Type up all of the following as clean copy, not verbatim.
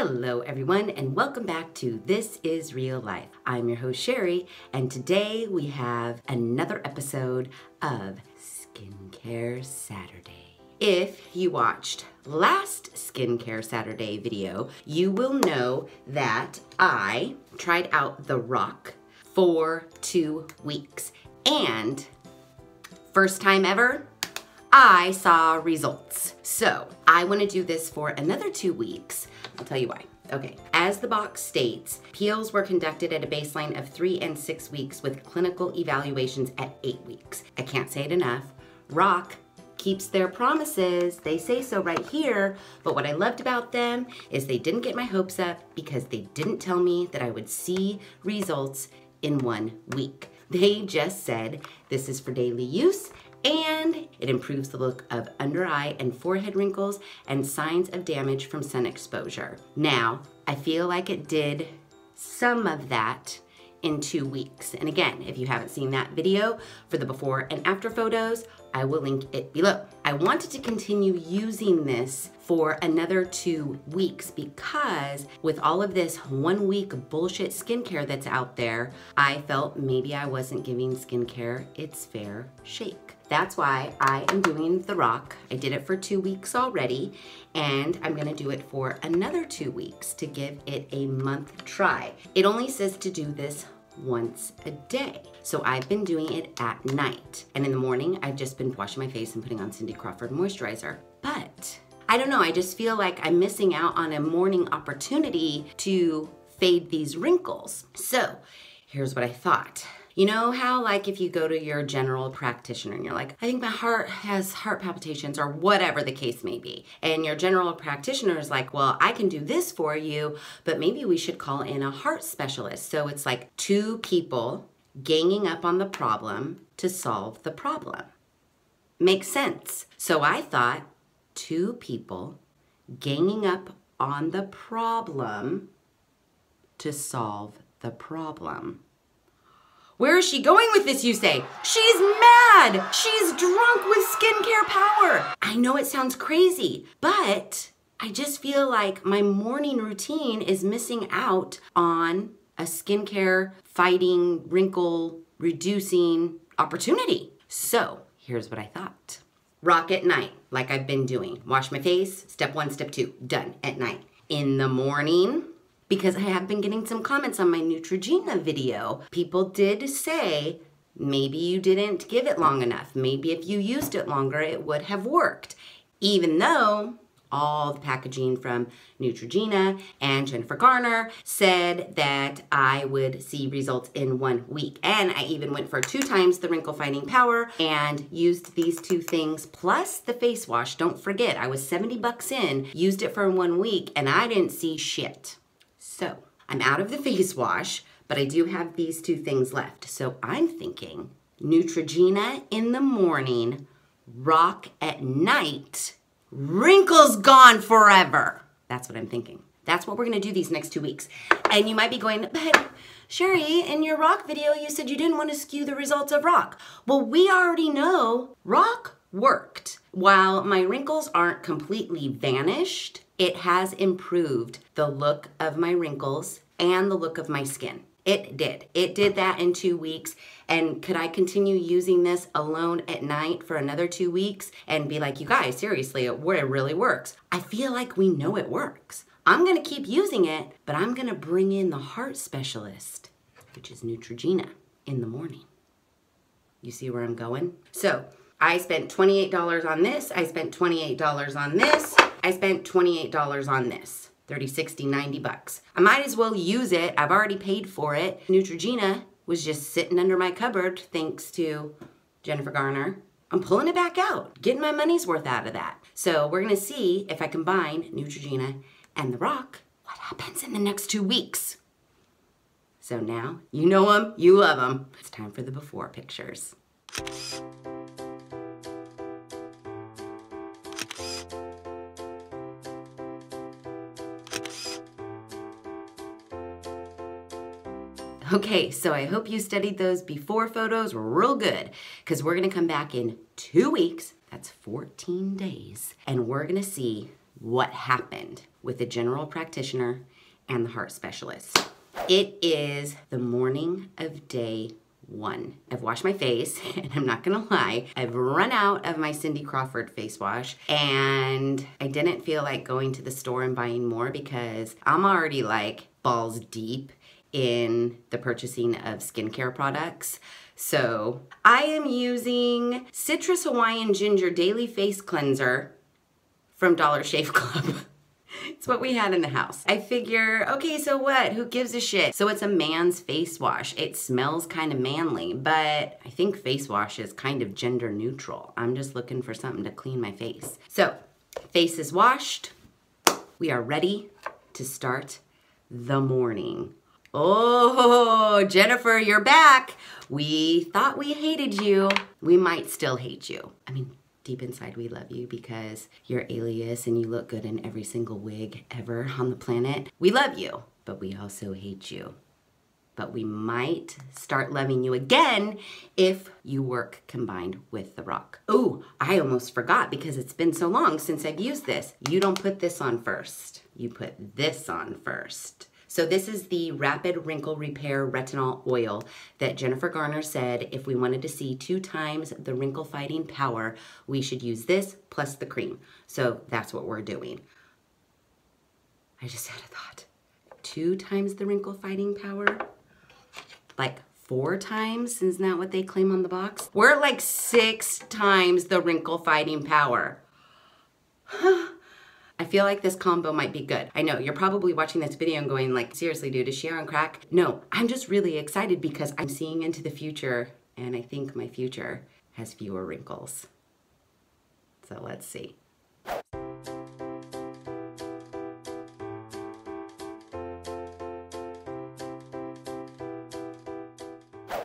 Hello everyone and welcome back to This Is Real Life. I'm your host Sheri and today we have another episode of Skincare Saturday. If you watched last Skincare Saturday video, you will know that I tried out the RoC for 2 weeks and first time ever, I saw results. So I want to do this for another 2 weeks. I'll tell you why. Okay, as the box states, peels were conducted at a baseline of 3 and 6 weeks with clinical evaluations at 8 weeks. I can't say it enough. RoC keeps their promises. They say so right here, but what I loved about them is they didn't get my hopes up because they didn't tell me that I would see results in 1 week. They just said, this is for daily use and it improves the look of under eye and forehead wrinkles and signs of damage from sun exposure. Now, I feel like it did some of that in 2 weeks. And again, if you haven't seen that video for the before and after photos, I will link it below. I wanted to continue using this for another 2 weeks because with all of this 1 week bullshit skincare that's out there, I felt maybe I wasn't giving skincare its fair shake. That's why I am doing the RoC. I did it for 2 weeks already, and I'm gonna do it for another 2 weeks to give it a month try. It only says to do this once a day. So I've been doing it at night. And in the morning, I've just been washing my face and putting on Cindy Crawford moisturizer. But I don't know, I just feel like I'm missing out on a morning opportunity to fade these wrinkles. So here's what I thought. You know how like if you go to your general practitioner and you're like, I think my heart has heart palpitations or whatever the case may be. And your general practitioner is like, well, I can do this for you, but maybe we should call in a heart specialist. So it's like 2 people ganging up on the problem to solve the problem. Makes sense. So I thought 2 people ganging up on the problem to solve the problem. Where is she going with this, you say? She's mad! She's drunk with skincare power! I know it sounds crazy, but I just feel like my morning routine is missing out on a skincare fighting, wrinkle reducing opportunity. So here's what I thought. RoC at night, like I've been doing. Wash my face, step 1, step 2, done at night. In the morning, because I have been getting some comments on my Neutrogena video. People did say, maybe you didn't give it long enough. Maybe if you used it longer, it would have worked. Even though all the packaging from Neutrogena and Jennifer Garner said that I would see results in 1 week. And I even went for 2 times the wrinkle fighting power and used these 2 things plus the face wash. Don't forget, I was 70 bucks in, used it for 1 week, and I didn't see shit. So I'm out of the face wash, but I do have these 2 things left. So I'm thinking Neutrogena in the morning, RoC at night, wrinkles gone forever. That's what I'm thinking. That's what we're gonna do these next 2 weeks. And you might be going, but Sheri, in your RoC video, you said you didn't want to skew the results of RoC. Well, we already know RoC worked. While my wrinkles aren't completely vanished, it has improved the look of my wrinkles and the look of my skin. It did. It did that in 2 weeks. And could I continue using this alone at night for another 2 weeks and be like, you guys, seriously, it really works? I feel like we know it works. I'm gonna keep using it, but I'm gonna bring in the heart specialist, which is Neutrogena, in the morning. You see where I'm going? So I spent $28 on this. I spent $28 on this. I spent $28 on this. 30, 60, 90 bucks. I might as well use it. I've already paid for it. Neutrogena was just sitting under my cupboard thanks to Jennifer Garner. I'm pulling it back out, getting my money's worth out of that. So we're gonna see if I combine Neutrogena and the RoC, what happens in the next 2 weeks. So now, you know them, you love them. It's time for the before pictures. Okay, so I hope you studied those before photos real good because we're gonna come back in 2 weeks, that's 14 days, and we're gonna see what happened. with a general practitioner and the heart specialist. It is the morning of day 1. I've washed my face, and I'm not gonna lie, I've run out of my Cindy Crawford face wash, and I didn't feel like going to the store and buying more because I'm already like balls deep in the purchasing of skincare products. So I am using Citrus Hawaiian Ginger Daily Face Cleanser from Dollar Shave Club. It's what we had in the house. I figure, okay, so what? Who gives a shit? So it's a man's face wash. It smells kind of manly, but I think face wash is kind of gender neutral. I'm just looking for something to clean my face. So, face is washed. We are ready to start the morning. Oh, Jennifer, you're back. We thought we hated you. We might still hate you. I mean, deep inside we love you because you're alias and you look good in every single wig ever on the planet. We love you, but we also hate you. But we might start loving you again if you work combined with the RoC. Oh, I almost forgot because it's been so long since I've used this. You don't put this on first. You put this on first. So this is the Rapid Wrinkle Repair Retinol Oil that Jennifer Garner said if we wanted to see 2 times the wrinkle fighting power, we should use this plus the cream. So that's what we're doing. I just had a thought. 2 times the wrinkle fighting power? Like 4 times? Isn't that what they claim on the box? We're like 6 times the wrinkle fighting power. I feel like this combo might be good. I know, you're probably watching this video and going like, seriously dude, is she on crack? No, I'm just really excited because I'm seeing into the future and I think my future has fewer wrinkles. So let's see.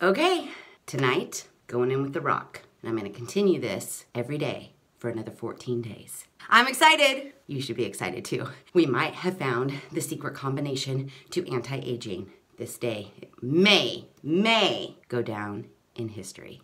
Okay, tonight, going in with the RoC. And I'm gonna continue this every day for another 14 days. I'm excited. You should be excited too. We might have found the secret combination to anti-aging. This day may go down in history.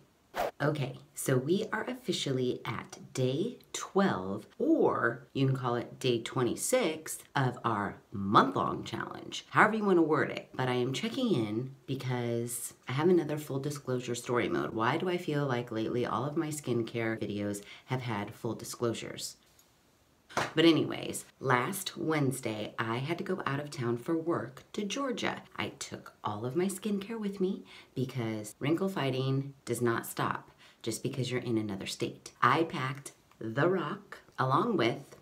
Okay, so we are officially at day 12, or you can call it day 26 of our month-long challenge, however you want to word it. But I am checking in because I have another full disclosure story mode. Why do I feel like lately all of my skincare videos have had full disclosures? But anyways, last Wednesday, I had to go out of town for work to Georgia. I took all of my skincare with me because wrinkle fighting does not stop just because you're in another state. I packed the RoC along with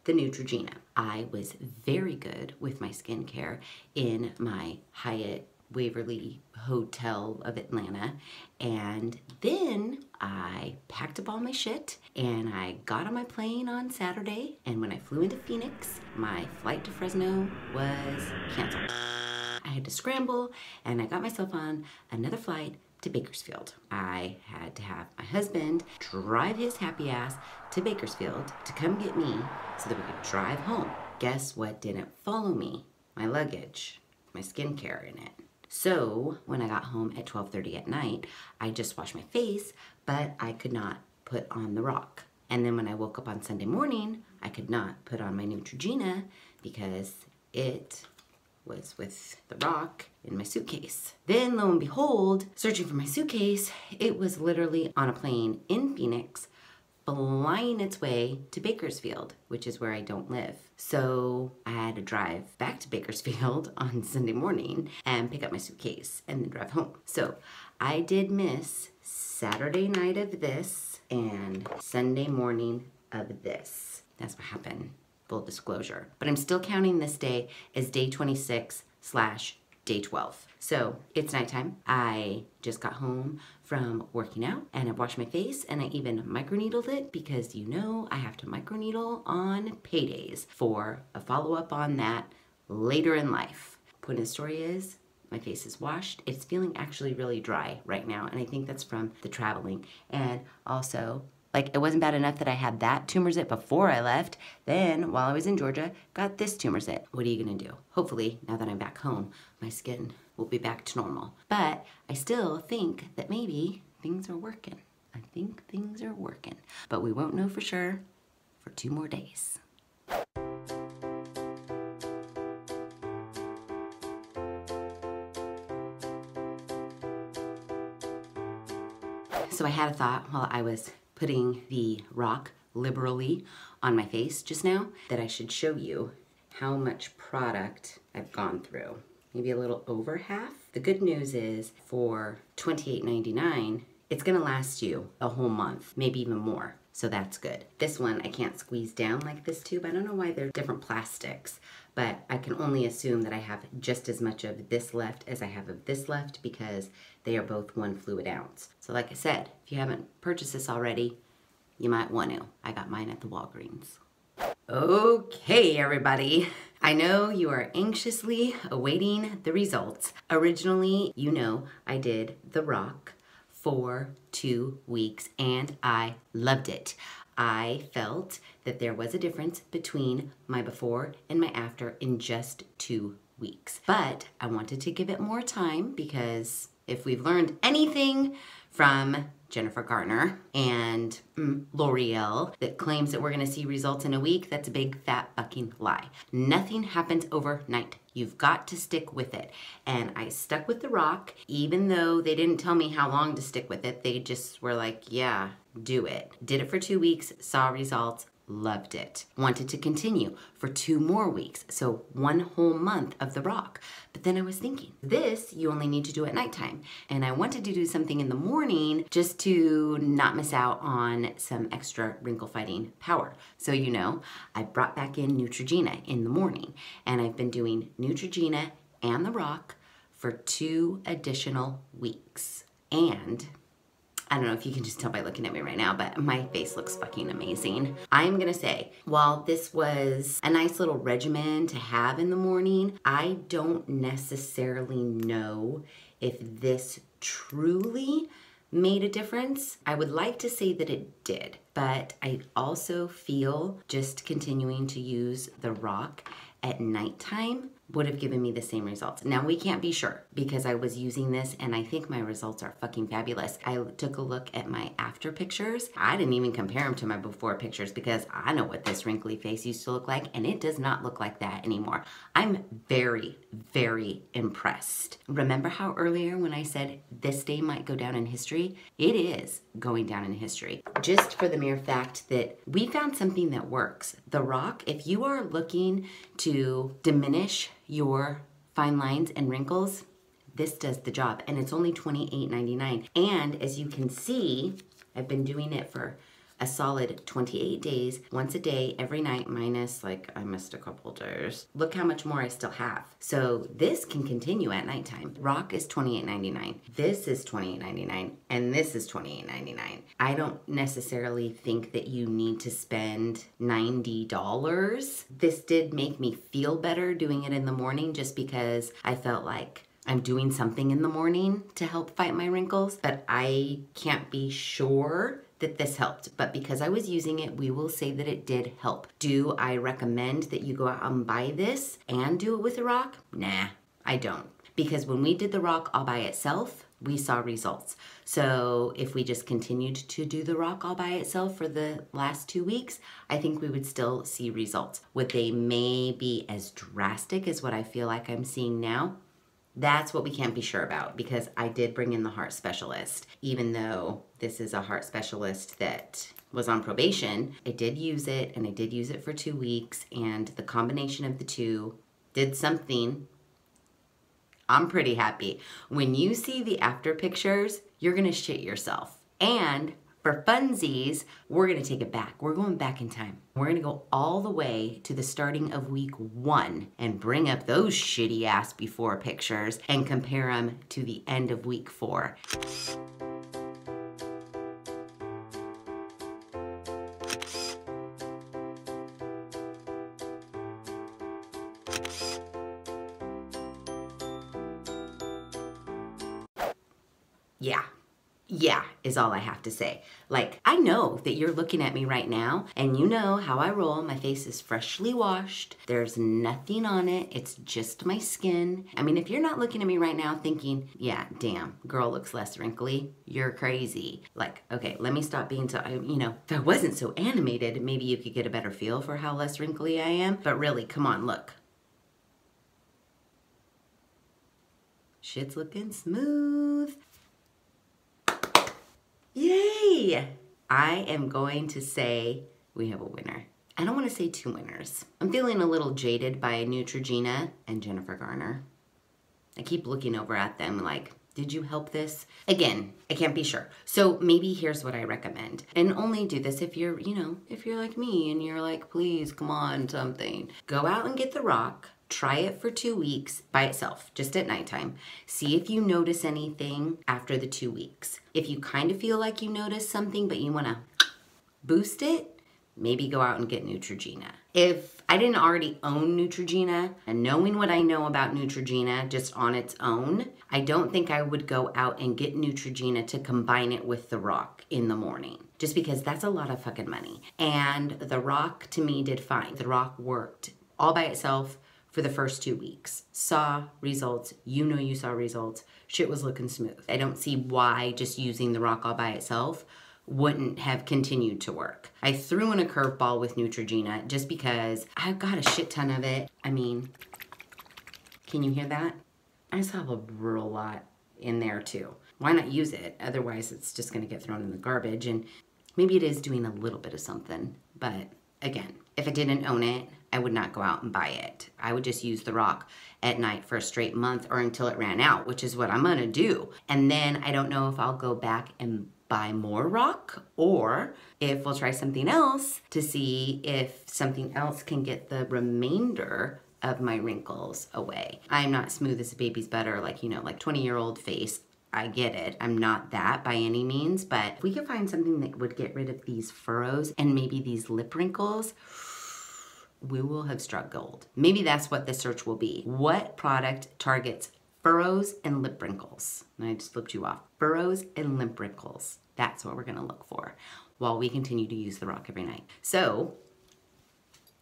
the Neutrogena. I was very good with my skincare in my Hyatt Waverly Hotel of Atlanta, and then I packed up all my shit and I got on my plane on Saturday, and when I flew into Phoenix, my flight to Fresno was canceled. I had to scramble and I got myself on another flight to Bakersfield. I had to have my husband drive his happy ass to Bakersfield to come get me so that we could drive home. Guess what didn't follow me? My luggage, my skincare in it. So when I got home at 12:30 at night, I just washed my face, but I could not put on the RoC. And then when I woke up on Sunday morning, I could not put on my Neutrogena because it was with the RoC in my suitcase. Then lo and behold, searching for my suitcase, it was literally on a plane in Phoenix, flying its way to Bakersfield, which is where I don't live. So I had to drive back to Bakersfield on Sunday morning and pick up my suitcase and then drive home. So I did miss Saturday night of this and Sunday morning of this. That's what happened, full disclosure. But I'm still counting this day as day 26 / day 12. So it's nighttime. I just got home from working out and I washed my face and I even microneedled it because you know I have to microneedle on paydays for a follow-up on that later in life. Point of the story is my face is washed. It's feeling actually really dry right now, and I think that's from the traveling. And also, like, it wasn't bad enough that I had that tumor zit before I left. Then, while I was in Georgia, got this tumor zit. What are you gonna do? Hopefully, now that I'm back home, my skin will be back to normal. But I still think that maybe things are working. I think things are working. But we won't know for sure for 2 more days. So I had a thought while I was putting the RoC liberally on my face just now that I should show you how much product I've gone through. Maybe a little over half. The good news is for $28.99, it's gonna last you a whole month, maybe even more. So that's good. This one I can't squeeze down like this tube. I don't know why they're different plastics, but I can only assume that I have just as much of this left as I have of this left because they are both 1 fluid ounce. So like I said, if you haven't purchased this already, you might want to. I got mine at the Walgreens. Okay, everybody. I know you are anxiously awaiting the results. Originally, you know, I did the RoC for 2 weeks and I loved it. I felt that there was a difference between my before and my after in just 2 weeks. But I wanted to give it more time because if we've learned anything from Jennifer Garner and L'Oreal that claims that we're gonna see results in a week, that's a big fat fucking lie. Nothing happens overnight. You've got to stick with it. And I stuck with the RoC, even though they didn't tell me how long to stick with it. They just were like, yeah, do it. Did it for 2 weeks, saw results, loved it. Wanted to continue for 2 more weeks, so 1 whole month of the RoC. But then I was thinking, this you only need to do at nighttime. And I wanted to do something in the morning just to not miss out on some extra wrinkle fighting power. So you know, I brought back in Neutrogena in the morning, and I've been doing Neutrogena and the RoC for 2 additional weeks. And I don't know if you can just tell by looking at me right now, but my face looks fucking amazing. I'm gonna say, while this was a nice little regimen to have in the morning, I don't necessarily know if this truly made a difference. I would like to say that it did, but I also feel just continuing to use the RoC at nighttime would have given me the same results. Now we can't be sure because I was using this and I think my results are fucking fabulous. I took a look at my after pictures. I didn't even compare them to my before pictures because I know what this wrinkly face used to look like and it does not look like that anymore. I'm very, very impressed. Remember how earlier when I said this day might go down in history? It is going down in history. Just for the mere fact that we found something that works. The RoC, if you are looking to diminish your fine lines and wrinkles, this does the job, and it's only $28.99. And as you can see, I've been doing it for a solid 28 days, once a day, every night, minus like I missed a couple days. Look how much more I still have. So this can continue at nighttime. RoC is $28.99. This is $28.99, and this is $28.99. I don't necessarily think that you need to spend $90. This did make me feel better doing it in the morning just because I felt like I'm doing something in the morning to help fight my wrinkles, but I can't be sure that this helped. But because I was using it, we will say that it did help. Do I recommend that you go out and buy this and do it with the RoC? Nah, I don't. Because when we did the RoC all by itself, we saw results. So if we just continued to do the RoC all by itself for the last 2 weeks, I think we would still see results. Would they may be as drastic as what I feel like I'm seeing now? That's what we can't be sure about because I did bring in the heart specialist. Even though this is a heart specialist that was on probation, I did use it and I did use it for 2 weeks, and the combination of the two did something. I'm pretty happy. When you see the after pictures, you're gonna shit yourself. And for funsies, we're gonna take it back. We're going back in time. We're gonna go all the way to the starting of week 1 and bring up those shitty ass before pictures and compare them to the end of week 4. Yeah, is all I have to say. Like, I know that you're looking at me right now and you know how I roll. My face is freshly washed. There's nothing on it. It's just my skin. I mean, if you're not looking at me right now thinking, yeah, damn, girl looks less wrinkly, you're crazy. Like, okay, let me stop being so, you know, if I wasn't so animated, maybe you could get a better feel for how less wrinkly I am. But really, come on, look. Shit's looking smooth. Yay! I am going to say we have a winner. I don't want to say two winners. I'm feeling a little jaded by Neutrogena and Jennifer Garner. I keep looking over at them like, did you help this? Again, I can't be sure. So maybe here's what I recommend. And only do this if you're, if you're like me and you're like, please, come on, something. Go out and get the RoC. Try it for 2 weeks by itself, just at nighttime. See if you notice anything after the 2 weeks. If you kind of feel like you notice something, but you want to boost it, maybe go out and get Neutrogena. If I didn't already own Neutrogena, and knowing what I know about Neutrogena just on its own, I don't think I would go out and get Neutrogena to combine it with the RoC in the morning. Just because that's a lot of fucking money. And the RoC to me did fine. The RoC worked all by itself for the first 2 weeks. Saw results, you saw results. Shit was looking smooth. I don't see why just using the RoC all by itself wouldn't have continued to work. I threw in a curveball with Neutrogena just because I've got a shit ton of it. I mean, can you hear that? I just have a real lot in there too. Why not use it? Otherwise it's just gonna get thrown in the garbage, and maybe it is doing a little bit of something. But again, if I didn't own it, I would not go out and buy it. I would just use the RoC at night for a straight month or until it ran out, which is what I'm gonna do. And then I don't know if I'll go back and buy more RoC, or if we'll try something else to see if something else can get the remainder of my wrinkles away. I'm not smooth as a baby's butt or like 20-year-old face. I get it. I'm not that by any means, but if we could find something that would get rid of these furrows and maybe these lip wrinkles, we will have struck gold. Maybe that's what the search will be. What product targets furrows and lip wrinkles? And I just flipped you off. Furrows and lip wrinkles. That's what we're gonna look for while we continue to use the RoC every night. So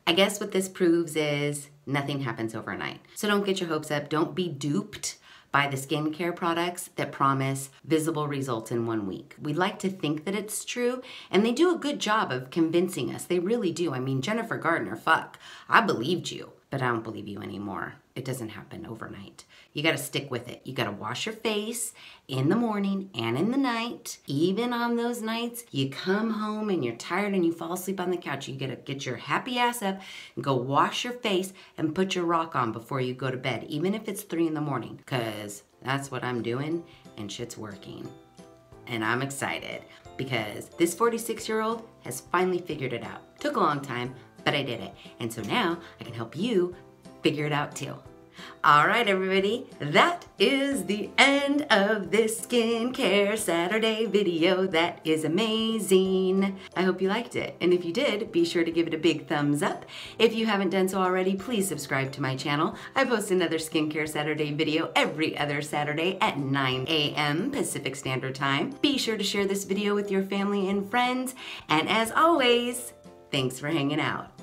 I guess what this proves is nothing happens overnight. So don't get your hopes up. Don't be duped by the skincare products that promise visible results in 1 week. We like to think that it's true, and they do a good job of convincing us. They really do. I mean, Jennifer Garner, fuck, I believed you, but I don't believe you anymore. It doesn't happen overnight. You gotta stick with it. You gotta wash your face in the morning and in the night. Even on those nights you come home and you're tired and you fall asleep on the couch, you gotta get your happy ass up and go wash your face and put your RoC on before you go to bed, even if it's 3 in the morning, because that's what I'm doing and shit's working. And I'm excited because this 46-year-old has finally figured it out. Took a long time, but I did it. And so now I can help you figure it out too. All right, everybody, that is the end of this Skincare Saturday video. That is amazing. I hope you liked it. And if you did, be sure to give it a big thumbs up. If you haven't done so already, please subscribe to my channel. I post another Skincare Saturday video every other Saturday at 9 a.m. Pacific Standard Time. Be sure to share this video with your family and friends. And as always, thanks for hanging out.